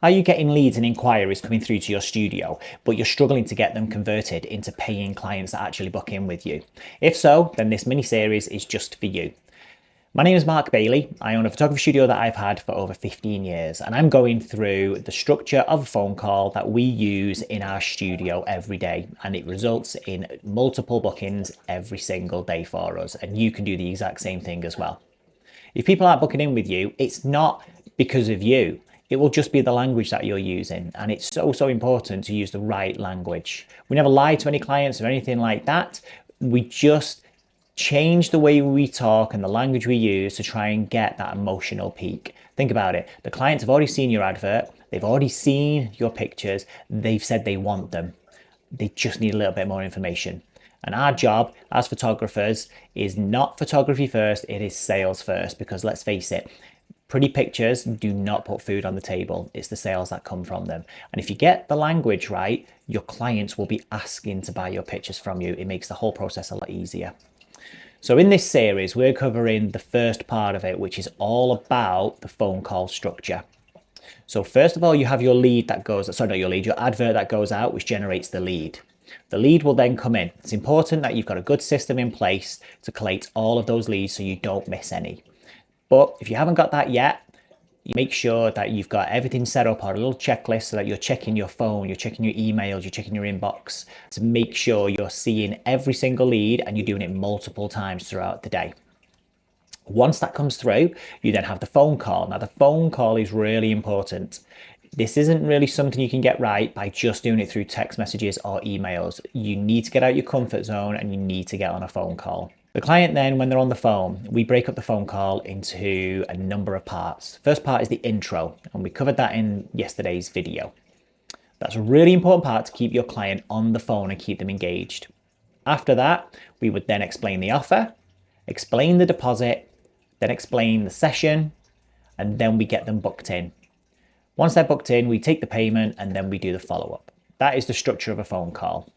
Are you getting leads and inquiries coming through to your studio, but you're struggling to get them converted into paying clients that actually book in with you? If so, then this mini series is just for you. My name is Mark Bailey. I own a photography studio that I've had for over 15 years, and I'm going through the structure of a phone call that we use in our studio every day, and it results in multiple bookings every single day for us, and you can do the exact same thing as well. If people aren't booking in with you, it's not because of you. It will just be the language that you're using. And it's so important to use the right language. We never lie to any clients or anything like that. We just change the way we talk and the language we use to try and get that emotional peak. Think about it. The clients have already seen your advert. They've already seen your pictures. They've said they want them. They just need a little bit more information. And our job as photographers is not photography first, it is sales first, because let's face it, pretty pictures do not put food on the table. It's the sales that come from them. And if you get the language right, your clients will be asking to buy your pictures from you. It makes the whole process a lot easier. So in this series, we're covering the first part of it, which is all about the phone call structure. So first of all, you have your lead that goes, sorry, not your lead, your advert that goes out, which generates the lead. The lead will then come in. It's important that you've got a good system in place to collate all of those leads so you don't miss any. But if you haven't got that yet, you make sure that you've got everything set up on a little checklist so that you're checking your phone, you're checking your emails, you're checking your inbox to make sure you're seeing every single lead and you're doing it multiple times throughout the day. Once that comes through, you then have the phone call. Now, the phone call is really important. This isn't really something you can get right by just doing it through text messages or emails. You need to get out your comfort zone and you need to get on a phone call. The client then, when they're on the phone, we break up the phone call into a number of parts. First part is the intro, and we covered that in yesterday's video. That's a really important part to keep your client on the phone and keep them engaged. After that, we would then explain the offer, explain the deposit, then explain the session, and then we get them booked in. Once they're booked in, we take the payment and then we do the follow-up. That is the structure of a phone call.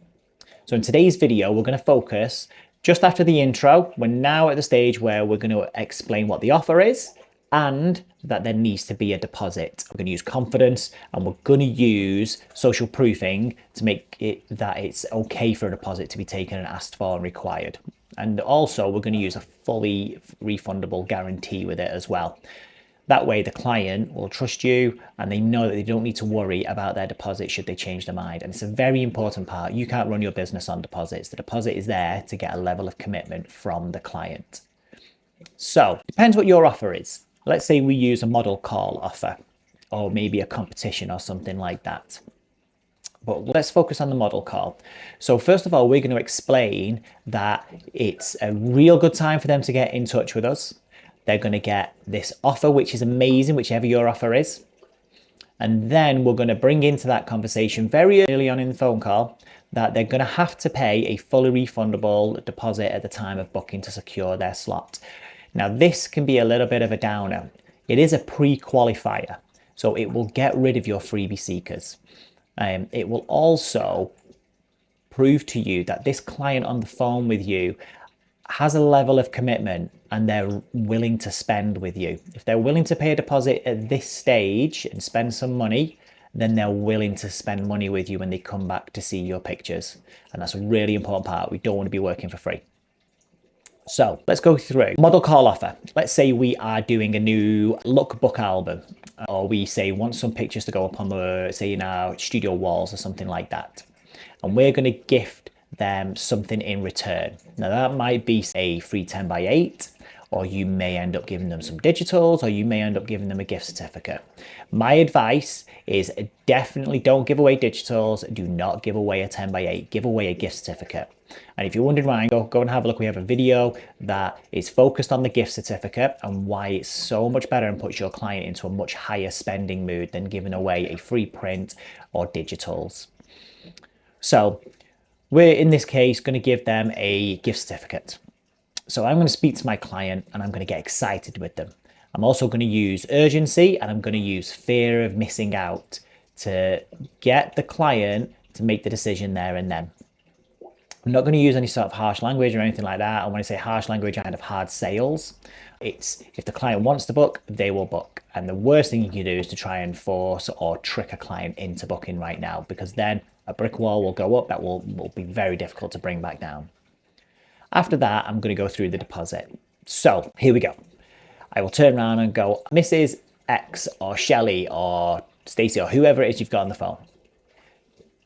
So in today's video, we're going to focus just after the intro. We're now at the stage where we're going to explain what the offer is and that there needs to be a deposit. We're going to use confidence and we're going to use social proofing to make it that it's okay for a deposit to be taken and asked for and required. And also we're going to use a fully refundable guarantee with it as well. That way the client will trust you and they know that they don't need to worry about their deposit should they change their mind. And it's a very important part. You can't run your business on deposits. The deposit is there to get a level of commitment from the client. So depends what your offer is. Let's say we use a model call offer or maybe a competition or something like that. But let's focus on the model call. So first of all, we're going to explain that it's a real good time for them to get in touch with us. They're going to get this offer, which is amazing, whichever your offer is. And then we're going to bring into that conversation very early on in the phone call that they're going to have to pay a fully refundable deposit at the time of booking to secure their slot. Now, this can be a little bit of a downer. It is a pre-qualifier, so it will get rid of your freebie seekers. It will also prove to you that this client on the phone with you has a level of commitment and they're willing to spend with you. If they're willing to pay a deposit at this stage and spend some money, then they're willing to spend money with you when they come back to see your pictures. And that's a really important part. We don't want to be working for free. So let's go through model call offer. Let's say we are doing a new lookbook album, or we say want some pictures to go up on the, say in our studio walls or something like that. And we're going to gift them something in return. Now that might be a free 10x8, or you may end up giving them some digitals, or you may end up giving them a gift certificate. My advice is definitely don't give away digitals. Do not give away a 10x8. Give away a gift certificate. And if you're wondering why, go and have a look. We have a video that is focused on the gift certificate and why it's so much better and puts your client into a much higher spending mood than giving away a free print or digitals. So we're, in this case, going to give them a gift certificate. So I'm going to speak to my client and I'm going to get excited with them. I'm also going to use urgency and I'm going to use fear of missing out to get the client to make the decision there and then. I'm not going to use any sort of harsh language or anything like that. And when I say harsh language, I kind of hard sales. It's if the client wants to book, they will book. And the worst thing you can do is to try and force or trick a client into booking right now, because then a brick wall will go up that will be very difficult to bring back down. After that, I'm going to go through the deposit. So here we go. I will turn around and go, Mrs. X or Shelley or Stacey or whoever it is you've got on the phone.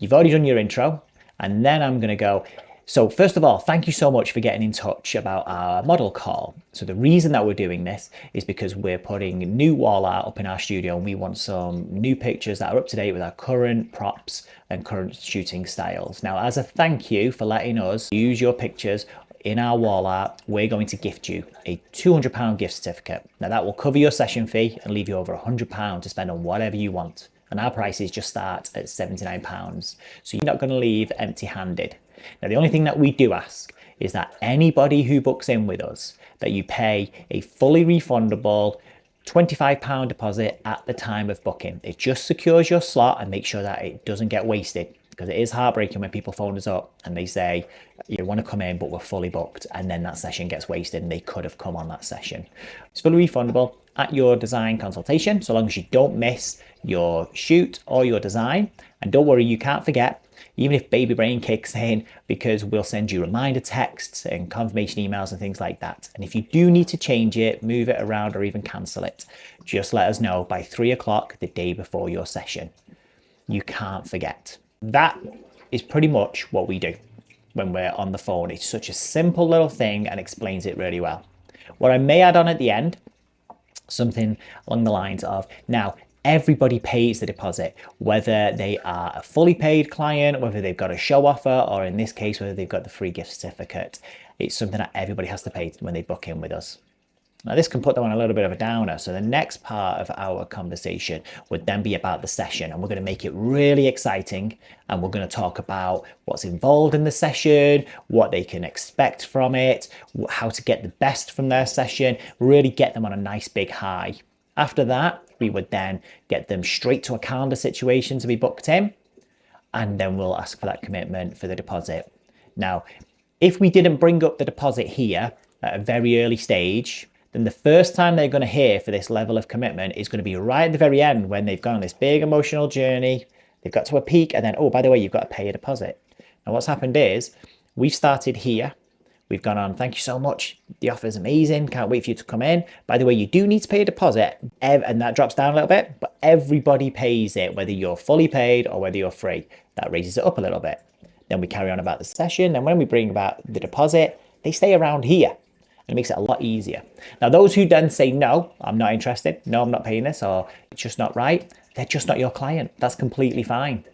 You've already done your intro. And then I'm going to go, so first of all, thank you so much for getting in touch about our model call. So the reason that we're doing this is because we're putting new wall art up in our studio and we want some new pictures that are up to date with our current props and current shooting styles. Now, as a thank you for letting us use your pictures in our wall art, we're going to gift you a £200 gift certificate. Now that will cover your session fee and leave you over £100 to spend on whatever you want. And our prices just start at £79. So you're not going to leave empty-handed. Now, the only thing that we do ask is that anybody who books in with us, that you pay a fully refundable £25 deposit at the time of booking. It just secures your slot and makes sure that it doesn't get wasted, because it is heartbreaking when people phone us up and they say, you want to come in, but we're fully booked. And then that session gets wasted and they could have come on that session. It's fully refundable at your design consultation, so long as you don't miss your shoot or your design. And don't worry, you can't forget, even if baby brain kicks in, because we'll send you reminder texts and confirmation emails and things like that. And if you do need to change it, move it around or even cancel it, just let us know by 3 o'clock the day before your session. You can't forget. That is pretty much what we do when we're on the phone. It's such a simple little thing and explains it really well. What I may add on at the end, something along the lines of, now everybody pays the deposit, whether they are a fully paid client, whether they've got a show offer, or in this case, whether they've got the free gift certificate. It's something that everybody has to pay when they book in with us. Now, this can put them on a little bit of a downer. So the next part of our conversation would then be about the session, and we're going to make it really exciting. And we're going to talk about what's involved in the session, what they can expect from it, how to get the best from their session, really get them on a nice big high. After that, we would then get them straight to a calendar situation to be booked in, and then we'll ask for that commitment for the deposit. Now, if we didn't bring up the deposit here at a very early stage, then the first time they're going to hear for this level of commitment is going to be right at the very end, when they've gone on this big emotional journey, they've got to a peak, and then, oh, by the way, you've got to pay a deposit. Now, what's happened is we've started here. We've gone on, thank you so much. The offer is amazing. Can't wait for you to come in. By the way, you do need to pay a deposit, and that drops down a little bit, but everybody pays it, whether you're fully paid or whether you're free. That raises it up a little bit. Then we carry on about the session. And when we bring about the deposit, they stay around here. And it makes it a lot easier. Now, those who then say, no, I'm not interested. No, I'm not paying this, or it's just not right. They're just not your client. That's completely fine.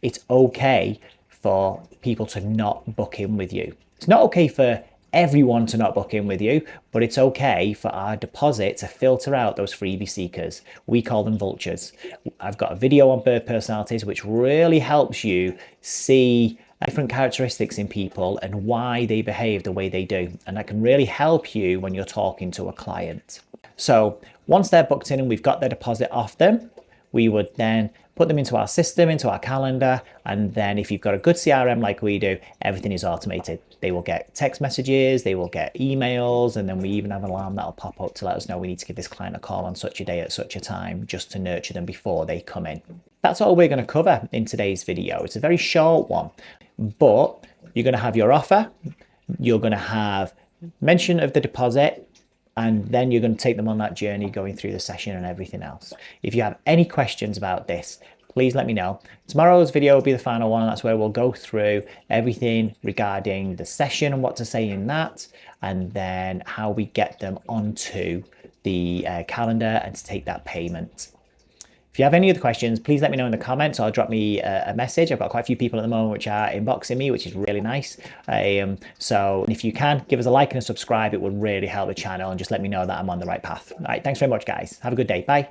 It's okay for people to not book in with you. It's not okay for everyone to not book in with you, but it's okay for our deposit to filter out those freebie seekers. We call them vultures. I've got a video on bird personalities, which really helps you see different characteristics in people and why they behave the way they do. And that can really help you when you're talking to a client. So once they're booked in and we've got their deposit off them, we would then put them into our system, into our calendar. And then if you've got a good CRM like we do, everything is automated. They will get text messages, they will get emails, and then we even have an alarm that'll pop up to let us know we need to give this client a call on such a day at such a time, just to nurture them before they come in. That's all we're going to cover in today's video. It's a very short one, but you're going to have your offer, you're going to have mention of the deposit, and then you're going to take them on that journey going through the session and everything else. If you have any questions about this, please let me know. Tomorrow's video will be the final one. That's where we'll go through everything regarding the session and what to say in that, and then how we get them onto the calendar and to take that payment. If you have any other questions, please let me know in the comments, or drop me a message. I've got quite a few people at the moment which are inboxing me, which is really nice. So if you can, give us a like and a subscribe. It would really help the channel, and just let me know that I'm on the right path. All right, thanks very much, guys. Have a good day. Bye.